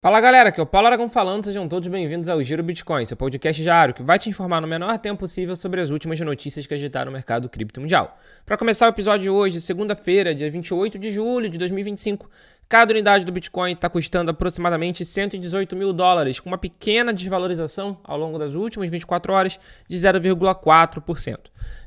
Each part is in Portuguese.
Fala galera, aqui é o Paulo Aragão falando, sejam todos bem-vindos ao Giro Bitcoin, seu podcast diário que vai te informar no menor tempo possível sobre as últimas notícias que agitaram o mercado cripto mundial. Para começar o episódio de hoje, segunda-feira, dia 28 de julho de 2025, cada unidade do Bitcoin está custando aproximadamente $118 mil, com uma pequena desvalorização ao longo das últimas 24 horas de 0,4%.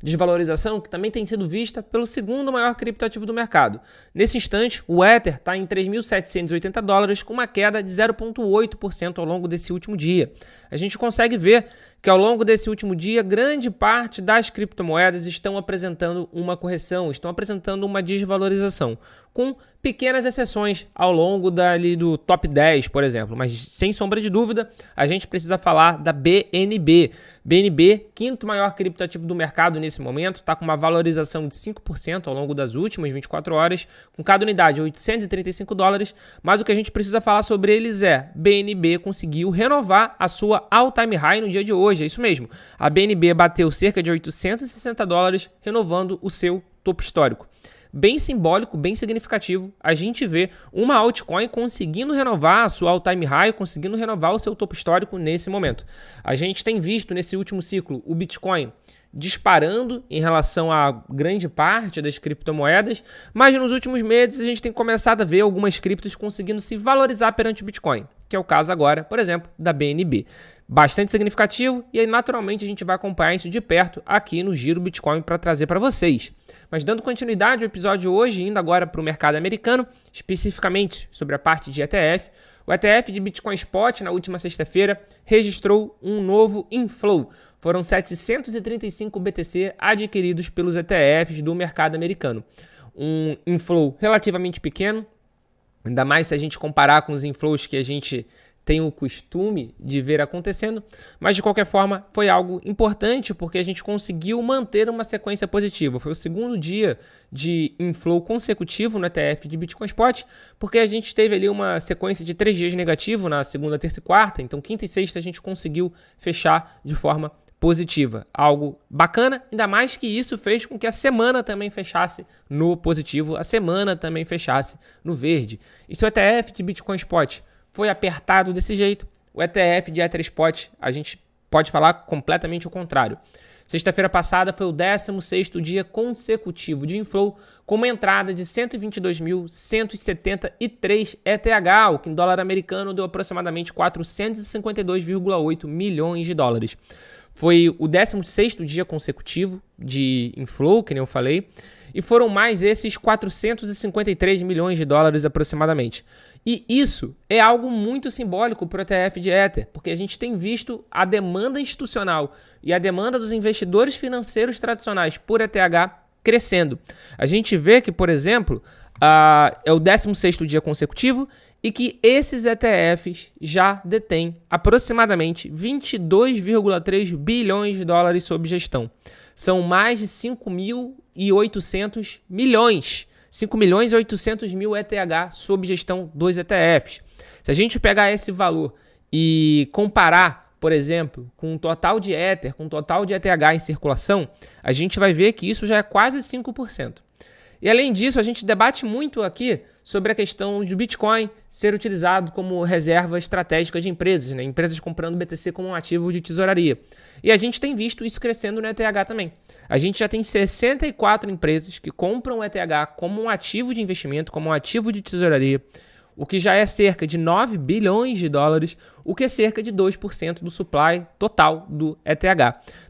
Desvalorização que também tem sido vista pelo segundo maior criptoativo do mercado. Nesse instante, o Ether está em $3.780, com uma queda de 0,8% ao longo desse último dia. A gente consegue ver que ao longo desse último dia, grande parte das criptomoedas estão apresentando uma correção, estão apresentando uma desvalorização, com pequenas exceções ao longo do top 10, por exemplo. Mas, sem sombra de dúvida, a gente precisa falar da BNB. BNB, quinto maior criptoativo do mercado nesse momento, está com uma valorização de 5% ao longo das últimas 24 horas, com cada unidade $835, mas o que a gente precisa falar sobre eles é: BNB conseguiu renovar a sua all-time high no dia de hoje, é isso mesmo. A BNB bateu cerca de $860, renovando o seu topo histórico. Bem simbólico, bem significativo, a gente vê uma altcoin conseguindo renovar a sua all-time high, conseguindo renovar o seu topo histórico nesse momento. A gente tem visto nesse último ciclo o Bitcoin disparando em relação a grande parte das criptomoedas, mas nos últimos meses a gente tem começado a ver algumas criptos conseguindo se valorizar perante o Bitcoin, que é o caso agora, por exemplo, da BNB. Bastante significativo, e aí naturalmente a gente vai acompanhar isso de perto aqui no Giro Bitcoin para trazer para vocês. Mas dando continuidade ao episódio de hoje, indo agora para o mercado americano, especificamente sobre a parte de ETF, o ETF de Bitcoin Spot, na última sexta-feira, registrou um novo inflow. Foram 735 BTC adquiridos pelos ETFs do mercado americano. Um inflow relativamente pequeno, ainda mais se a gente comparar com os inflows que a gente tem o costume de ver acontecendo, mas de qualquer forma foi algo importante porque a gente conseguiu manter uma sequência positiva. Foi o segundo dia de inflow consecutivo no ETF de Bitcoin Spot, porque a gente teve ali uma sequência de 3 dias negativo na segunda, terça e quarta, então quinta e sexta a gente conseguiu fechar de forma positiva. Algo bacana, ainda mais que isso fez com que a semana também fechasse no positivo, a semana também fechasse no verde. E se o ETF de Bitcoin Spot foi apertado desse jeito, o ETF de Ether Spot, a gente pode falar completamente o contrário. Sexta-feira passada foi o 16º dia consecutivo de inflow, com uma entrada de 122.173 ETH, o que em dólar americano deu aproximadamente 452,8 milhões de dólares. Foi o 16º dia consecutivo de inflow, que nem eu falei, e foram mais esses 453 milhões de dólares aproximadamente. E isso é algo muito simbólico para o ETF de Ether, porque a gente tem visto a demanda institucional e a demanda dos investidores financeiros tradicionais por ETH crescendo. A gente vê que, por exemplo, é o 16º dia consecutivo e que esses ETFs já detêm aproximadamente 22,3 bilhões de dólares sob gestão. São mais de 5.800 milhões. 5.800.000 ETH sob gestão dos ETFs. Se a gente pegar esse valor e comparar, por exemplo, com o total de Ether, com o total de ETH em circulação, a gente vai ver que isso já é quase 5%. E além disso, a gente debate muito aqui sobre a questão de Bitcoin ser utilizado como reserva estratégica de empresas, né? Empresas comprando BTC como um ativo de tesouraria. E a gente tem visto isso crescendo no ETH também. A gente já tem 64 empresas que compram o ETH como um ativo de investimento, como um ativo de tesouraria, o que já é cerca de 9 bilhões de dólares, o que é cerca de 2% do supply total do ETH.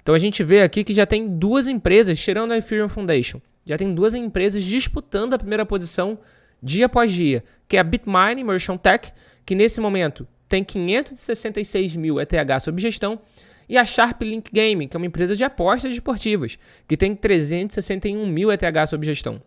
Então a gente vê aqui que já tem 2 empresas, tirando a Ethereum Foundation, já tem 2 empresas disputando a primeira posição dia após dia, que é a Bitmain e Merchant Tech, que nesse momento tem 566 mil ETH sob gestão, e a Sharp Link Gaming, que é uma empresa de apostas esportivas, que tem 361 mil ETH sob gestão.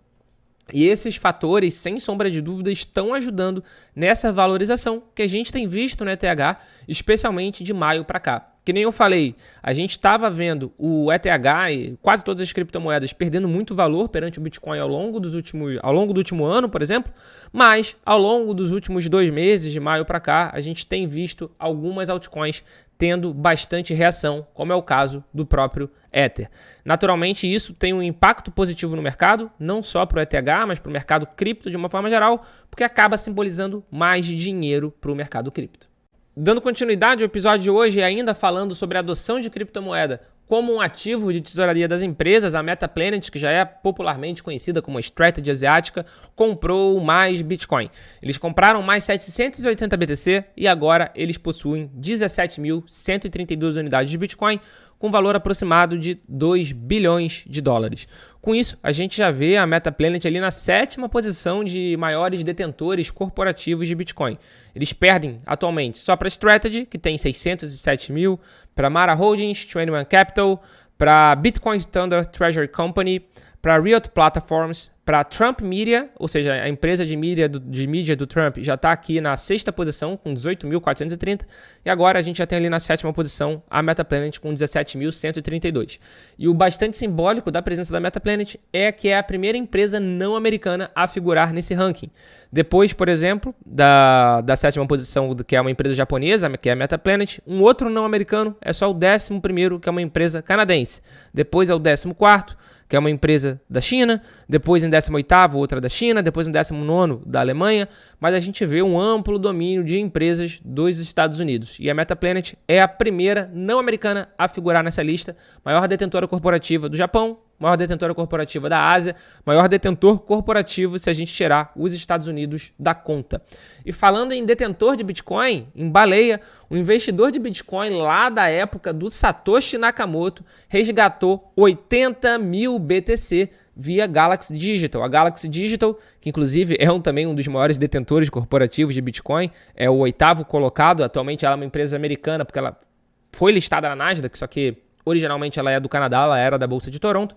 E esses fatores, sem sombra de dúvida, estão ajudando nessa valorização que a gente tem visto no ETH, especialmente de maio para cá. Que nem eu falei, a gente estava vendo o ETH e quase todas as criptomoedas perdendo muito valor perante o Bitcoin ao longo do último ano, por exemplo, mas ao longo dos últimos 2 meses, de maio para cá, a gente tem visto algumas altcoins tendo bastante reação, como é o caso do próprio Ether. Naturalmente, isso tem um impacto positivo no mercado, não só para o ETH, mas para o mercado cripto de uma forma geral, porque acaba simbolizando mais dinheiro para o mercado cripto. Dando continuidade ao episódio de hoje, ainda falando sobre a adoção de criptomoeda como um ativo de tesouraria das empresas, a Metaplanet, que já é popularmente conhecida como a Strategy asiática, comprou mais Bitcoin. Eles compraram mais 780 BTC e agora eles possuem 17.132 unidades de Bitcoin, com valor aproximado de 2 bilhões de dólares. Com isso, a gente já vê a Metaplanet ali na 7ª posição de maiores detentores corporativos de Bitcoin. Eles perdem atualmente só para a Strategy, que tem 607 mil, para Mara Holdings, 21 Capital, para Bitcoin Standard Treasury Company, para Riot Platforms, para Trump Media, ou seja, a empresa de mídia do Trump já está aqui na 6ª posição com 18.430 e agora a gente já tem ali na 7ª posição a Metaplanet com 17.132. E o bastante simbólico da presença da Metaplanet é que é a primeira empresa não americana a figurar nesse ranking. Depois, por exemplo, da 7ª posição, que é uma empresa japonesa, que é a Metaplanet, um outro não americano é só o 11º, que é uma empresa canadense. Depois é o 14º, que é uma empresa da China, depois em 18º, outra da China, depois em 19º da Alemanha, mas a gente vê um amplo domínio de empresas dos Estados Unidos. E a Metaplanet é a primeira não americana a figurar nessa lista, maior detentora corporativa do Japão, maior detentora corporativa da Ásia, maior detentor corporativo se a gente tirar os Estados Unidos da conta. E falando em detentor de Bitcoin, em baleia, o investidor de Bitcoin lá da época do Satoshi Nakamoto resgatou 80 mil BTC via Galaxy Digital. A Galaxy Digital, que inclusive é também um dos maiores detentores corporativos de Bitcoin, é o 8º colocado. Atualmente ela é uma empresa americana porque ela foi listada na Nasdaq, só que originalmente ela é do Canadá, ela era da Bolsa de Toronto.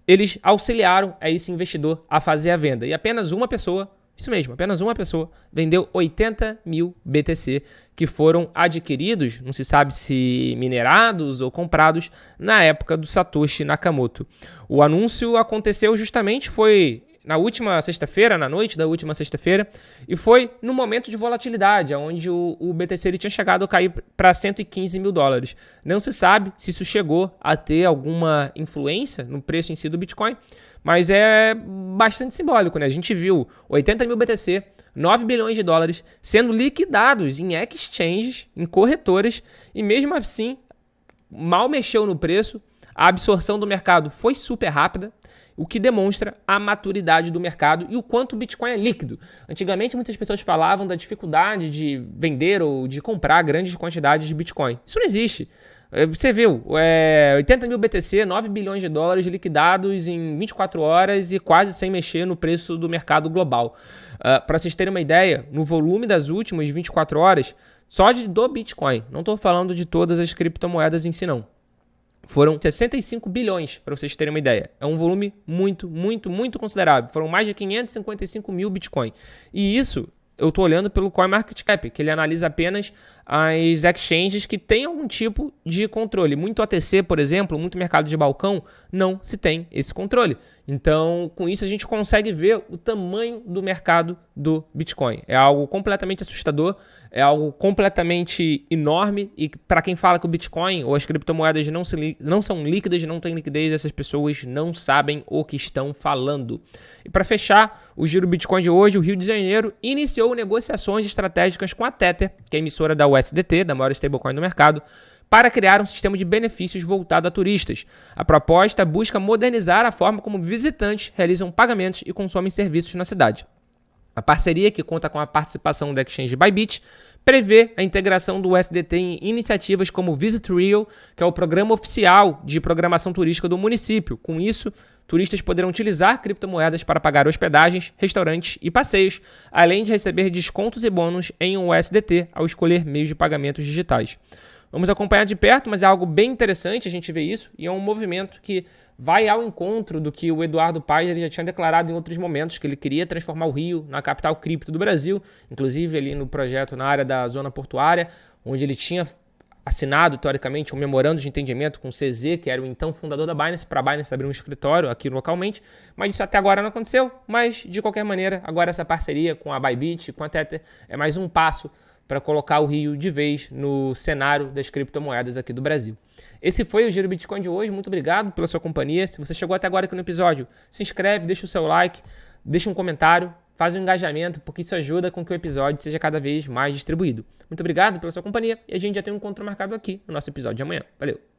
Eles auxiliaram a esse investidor a fazer a venda. E apenas uma pessoa, isso mesmo, apenas uma pessoa, vendeu 80 mil BTC que foram adquiridos, não se sabe se minerados ou comprados, na época do Satoshi Nakamoto. O anúncio aconteceu justamente, foi na última sexta-feira, na noite da última sexta-feira, e foi no momento de volatilidade, onde o BTC ele tinha chegado a cair para 115 mil dólares. Não se sabe se isso chegou a ter alguma influência no preço em si do Bitcoin, mas é bastante simbólico, né? A gente viu 80 mil BTC, 9 bilhões de dólares sendo liquidados em exchanges, em corretoras, e mesmo assim, mal mexeu no preço, a absorção do mercado foi super rápida, o que demonstra a maturidade do mercado e o quanto o Bitcoin é líquido. Antigamente, muitas pessoas falavam da dificuldade de vender ou de comprar grandes quantidades de Bitcoin. Isso não existe. Você viu, 80 mil BTC, 9 bilhões de dólares liquidados em 24 horas e quase sem mexer no preço do mercado global. Para vocês terem uma ideia, no volume das últimas 24 horas, só do Bitcoin, não estou falando de todas as criptomoedas em si não, foram 65 bilhões, para vocês terem uma ideia. É um volume muito, muito, muito considerável. Foram mais de 555 mil Bitcoin. E isso eu estou olhando pelo CoinMarketCap, que ele analisa apenas as exchanges que têm algum tipo de controle. Muito OTC, por exemplo, muito mercado de balcão, não se tem esse controle. Então, com isso, a gente consegue ver o tamanho do mercado do Bitcoin. É algo completamente assustador, é algo completamente enorme e para quem fala que o Bitcoin ou as criptomoedas não são líquidas, não têm liquidez, essas pessoas não sabem o que estão falando. E para fechar o Giro Bitcoin de hoje, o Rio de Janeiro iniciou negociações estratégicas com a Tether, que é a emissora da USDT, da maior stablecoin do mercado, para criar um sistema de benefícios voltado a turistas. A proposta busca modernizar a forma como visitantes realizam pagamentos e consomem serviços na cidade. A parceria, que conta com a participação da exchange Bybit, prevê a integração do USDT em iniciativas como Visit Rio, que é o programa oficial de programação turística do município. Com isso, turistas poderão utilizar criptomoedas para pagar hospedagens, restaurantes e passeios, além de receber descontos e bônus em USDT ao escolher meios de pagamentos digitais. Vamos acompanhar de perto, mas é algo bem interessante a gente ver isso, e é um movimento que vai ao encontro do que o Eduardo Paes já tinha declarado em outros momentos, que ele queria transformar o Rio na capital cripto do Brasil, inclusive ali no projeto na área da zona portuária, onde ele tinha assinado, teoricamente, um memorando de entendimento com o CZ, que era o então fundador da Binance, para a Binance abrir um escritório aqui localmente, mas isso até agora não aconteceu. Mas, de qualquer maneira, agora essa parceria com a Bybit, com a Tether, é mais um passo para colocar o Rio de vez no cenário das criptomoedas aqui do Brasil. Esse foi o Giro Bitcoin de hoje. Muito obrigado pela sua companhia. Se você chegou até agora aqui no episódio, se inscreve, deixa o seu like, deixa um comentário, faz um engajamento, porque isso ajuda com que o episódio seja cada vez mais distribuído. Muito obrigado pela sua companhia e a gente já tem um encontro marcado aqui no nosso episódio de amanhã. Valeu!